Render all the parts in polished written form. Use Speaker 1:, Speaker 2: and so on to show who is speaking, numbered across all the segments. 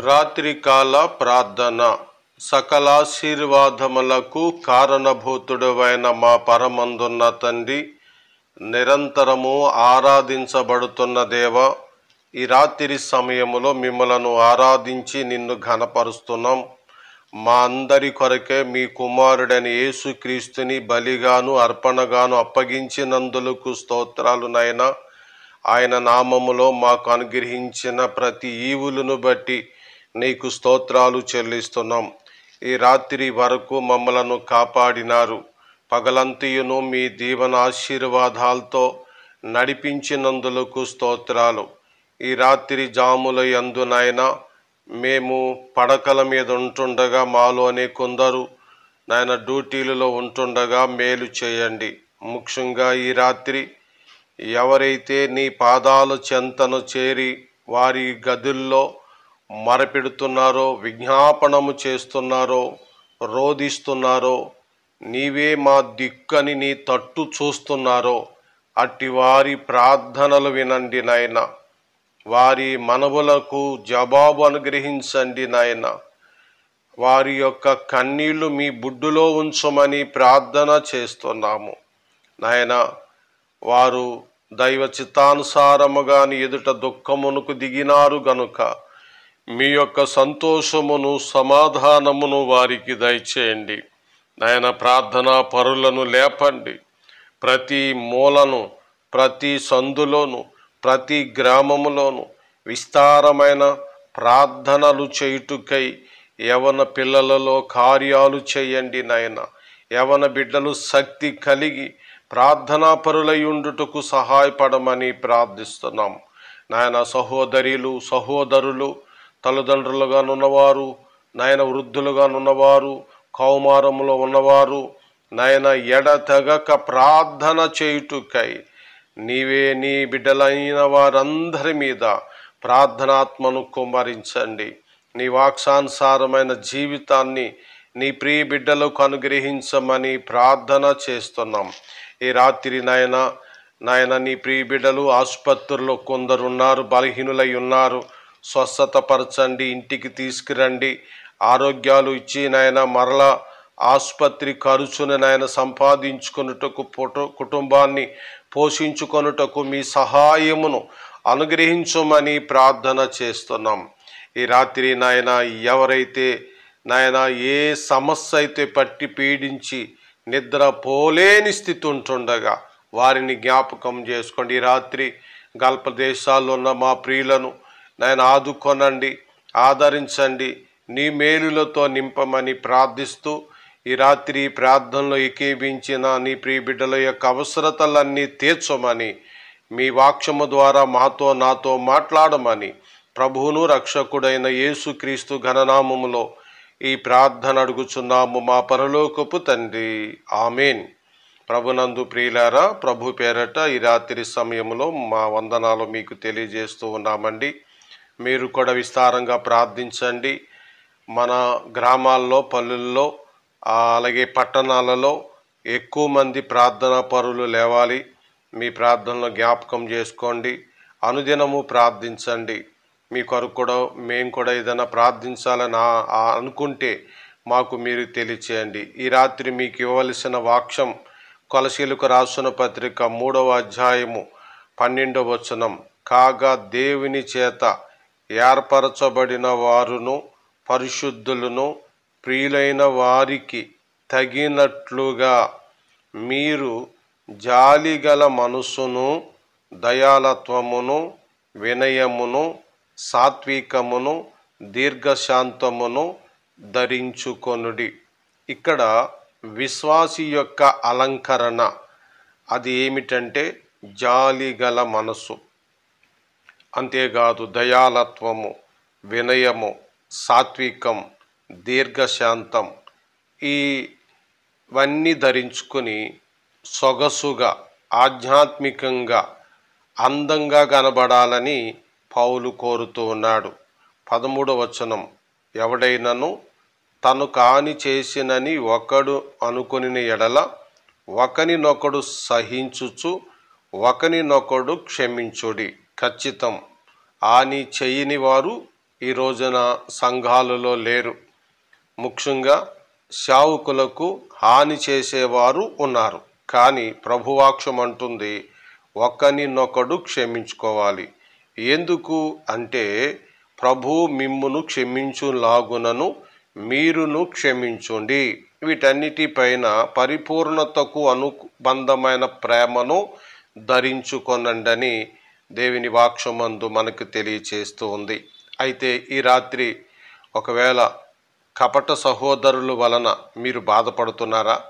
Speaker 1: రాత్రికాల ప్రార్థన. సకలాశీర్వాదములకు కారణభూతుడవైన మా పరమందున్న తండ్రి, నిరంతరము ఆరాధించబడుతున్న దేవ, ఈ రాత్రి సమయములో మిమ్మలను ఆరాధించి నిన్ను ఘనపరుస్తున్నాం. మా అందరి కొరకే మీ కుమారుడైన యేసుక్రీస్తుని బలిగాను అర్పణగాను అప్పగించినందులకు స్తోత్రాలు నాయనా. ఆయన నామములో మాకు అనుగ్రహించిన ప్రతి ఈవులను బట్టి నీకు స్తోత్రాలు చెల్లిస్తున్నాం. ఈ రాత్రి వరకు మమ్మలను కాపాడినారు. పగలంతయును మీ దీవెన ఆశీర్వాదాలతో నడిపించినందులకు స్తోత్రాలు. ఈ రాత్రి జాముల యందు నాయన మేము పడకల మీద ఉంటుండగా మాలోనే కొందరు నాయన డ్యూటీలలో ఉంటుండగా మేలు చేయండి. ముఖ్యంగా ఈ రాత్రి ఎవరైతే నీ పాదాల చెంతను చేరి వారి గదుల్లో మొరపెడుతున్నారో, విజ్ఞాపనము చేస్తున్నారో, రోధిస్తున్నారో, నీవే మా దిక్కని నీ తట్టు చూస్తున్నారో అట్టి వారి ప్రార్థనలు వినండి నాయన. వారి మనవులకు జవాబు అనుగ్రహించండి నాయన. వారి యొక్క కన్నీళ్లు మీ బుడ్డులో ఉంచమని ప్రార్థన చేస్తున్నాము నాయన. వారు దైవ చిత్తానుసారముగా నీ ఎదుట దుఃఖమునకు దిగినారు గనుక మీ యొక్క సంతోషమును సమాధానమును వారికి దయచేయండి నాయన. ప్రార్థనా పరులను లేపండి. ప్రతి మూలను, ప్రతి సందులోను, ప్రతి గ్రామములోను విస్తారమైన ప్రార్థనలు చేయుటకై యవన పిల్లలలో కార్యాలు చేయండి నాయన. యవన బిడ్డలు శక్తి కలిగి ప్రార్థనా పరులై ఉండుటకు సహాయపడమని ప్రార్థిస్తున్నాం నాయన. సహోదరులు, సహోదరులు, తల్లిదండ్రులుగా ఉన్నవారు నాయన, వృద్ధులుగా ఉన్నవారు, కౌమారములో ఉన్నవారు నాయన, ఎడతెగక ప్రార్థన చేయుటకై నీవే నీ బిడ్డలైన వారందరి మీద ప్రార్థనాత్మను కుమ్మరించండి. నీ వాక్సానుసారమైన జీవితాన్ని నీ ప్రియ బిడ్డలకు అనుగ్రహించమని ప్రార్థన చేస్తున్నాం. ఈ రాత్రి నాయన నీ ప్రియ బిడ్డలు ఆసుపత్రుల్లో కొందరున్నారు, బలహీనులై ఉన్నారు. స్వస్థతపరచండి, ఇంటికి తీసుకురండి, ఆరోగ్యాలు ఇచ్చి నాయన మరలా ఆసుపత్రి ఖర్చును నాయన సంపాదించుకొనుటకు, కుటుంబాన్ని పోషించుకొనుటకు మీ సహాయమును అనుగ్రహించమని ప్రార్థన చేస్తున్నాం. ఈ రాత్రి నాయన ఎవరైతే నాయన ఏ సమస్య అయితే పట్టి పీడించి నిద్రపోలేని స్థితి ఉంటుండగా వారిని జ్ఞాపకం చేసుకోండి. ఈ రాత్రి గల్ఫ్ దేశాల్లో ఉన్న మా ప్రియులను నాయన ఆదుకొనండి, ఆదరించండి, నీ మేలులతో నింపమని ప్రార్థిస్తూ ఈ రాత్రి ప్రార్థనలో ఏకీభించిన నీ ప్రియ బిడ్డల యొక్క అవసరతలన్నీ తీర్చమని మీ వాక్యము ద్వారా నాతో మాట్లాడమని ప్రభువును రక్షకుడైన యేసుక్రీస్తు ఘననామములో ఈ ప్రార్థన అడుగుచున్నాము మా పరలోకపు తండ్రి, ఆమేన్. ప్రభునందు ప్రియులారా, ప్రభు పేరట ఈ రాత్రి సమయంలో మా వందనాలు మీకు తెలియజేస్తూ ఉన్నామండి. మీరు కూడా విస్తారంగా ప్రార్థించండి. మన గ్రామాల్లో, పల్లెల్లో, అలాగే పట్టణాలలో ఎక్కువ మంది ప్రార్థనా పరులు లేవాలి. మీ ప్రార్థనలో జ్ఞాపకం చేసుకోండి. అనుదినము ప్రార్థించండి. మీ కొరకు కూడా మేము కూడా ఏదైనా ప్రార్థించాలని అనుకుంటే మాకు మీరు తెలియచేయండి. ఈ రాత్రి మీకు ఇవ్వవలసిన వాక్యం కొలసీలకు రాసిన పత్రిక 3వ అధ్యాయము 12వ వచనం. కాగా దేవుని చేత ఏర్పరచబడిన వారును పరిశుద్ధులను ప్రియులైన వారికి తగినట్లుగా మీరు జాలిగల మనసును, దయాళత్వమును, వినయమును, సాత్వికమును, దీర్ఘశాంతమును ధరించుకొనుడి. ఇక్కడ విశ్వాసి యొక్క అలంకరణ అది ఏమిటంటే జాలిగల మనసు. అంతేకాదు దయాళత్వము, వినయము, సాత్వికం, దీర్ఘశాంతం ఇవన్నీ ధరించుకొని సొగసుగా, ఆధ్యాత్మికంగా, అందంగా కనబడాలని పౌలు కోరుతూ ఉన్నాడు. 13వ వచనం. ఎవడైనను తను కాని చేసినని ఒకడు అనుకొనిన ఎడల ఒకనినొకడు సహించుచు ఒకనినొకడు క్షమించుడి. ఖచ్చితం. హాని చేయని వారు ఈ రోజున సంఘాలలో లేరు. ముఖ్యంగా సేవకులకు హాని చేసేవారు ఉన్నారు. కానీ ప్రభువాక్యం అంటుంది ఒకరినొకడు క్షమించుకోవాలి. ఎందుకు అంటే ప్రభు మిమ్మును క్షమించులాగునను మీరును క్షమించుండి. వీటన్నిటిపైన పరిపూర్ణతకు అనుబంధమైన ప్రేమను ధరించుకొనండని దేవుని వాక్యమందు మనకు తెలియచేస్తూ ఉంది. అయితే ఈ రాత్రి ఒకవేళ కపట సహోదరుల వలన మీరు బాధపడుతున్నారా?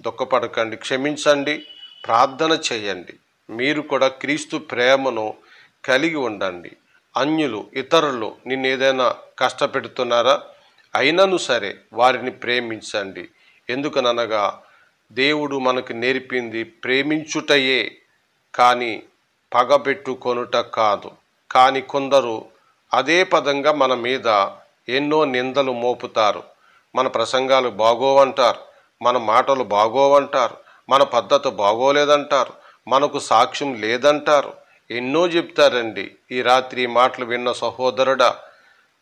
Speaker 1: దుఃఖపడకండి, క్షమించండి, ప్రార్థన చేయండి. మీరు కూడా క్రీస్తు ప్రేమను కలిగి ఉండండి. అన్యులు, ఇతరులు నిన్నేదైనా కష్టపెడుతున్నారా? అయినను సరే వారిని ప్రేమించండి. ఎందుకనగా దేవుడు మనకు నేర్పింది ప్రేమించుటయే కానీ పగబెట్టుకొనుట కాదు. కానీ కొందరు అదే పదంగా మన మీద ఎన్నో నిందలు మోపుతారు. మన ప్రసంగాలు బాగోవంటారు, మన మాటలు బాగోవంటారు, మన పద్ధతి బాగోలేదంటారు, మనకు సాక్ష్యం లేదంటారు, ఎన్నో చెప్తారండి. ఈ రాత్రి మాటలు విన్న సహోదరుడా,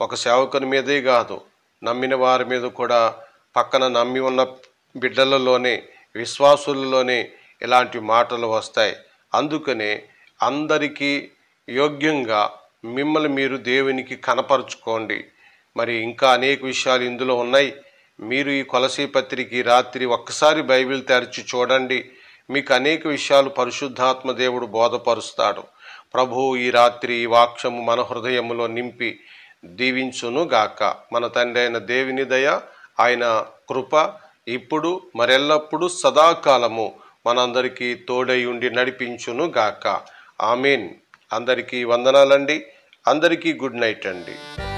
Speaker 1: ఒక సేవకుని మీదే కాదు, నమ్మిన వారి మీద కూడా, పక్కన నమ్మి ఉన్న బిడ్డలలోనే, విశ్వాసులలోనే ఇలాంటి మాటలు వస్తాయి. అందుకనే అందరికీ యోగ్యంగా మిమ్మల్ని మీరు దేవునికి కనపరుచుకోండి. మరి ఇంకా అనేక విషయాలు ఇందులో ఉన్నాయి. మీరు ఈ కొలసీ పత్రిక ఈ రాత్రి ఒక్కసారి బైబిల్ తెరిచి చూడండి. మీకు అనేక విషయాలు పరిశుద్ధాత్మ దేవుడు బోధపరుస్తాడు. ప్రభువు ఈ రాత్రి ఈ వాక్యము మన హృదయములో నింపి దీవించును గాక. మన తండ్రి అయిన దేవుని దయ, ఆయన కృప ఇప్పుడు మరెల్లప్పుడూ సదాకాలము మనందరికీ తోడై ఉండి నడిపించును గాక. ఆమేన్. అందరికీ వందనాలండి. అందరికీ గుడ్ నైట్ అండి.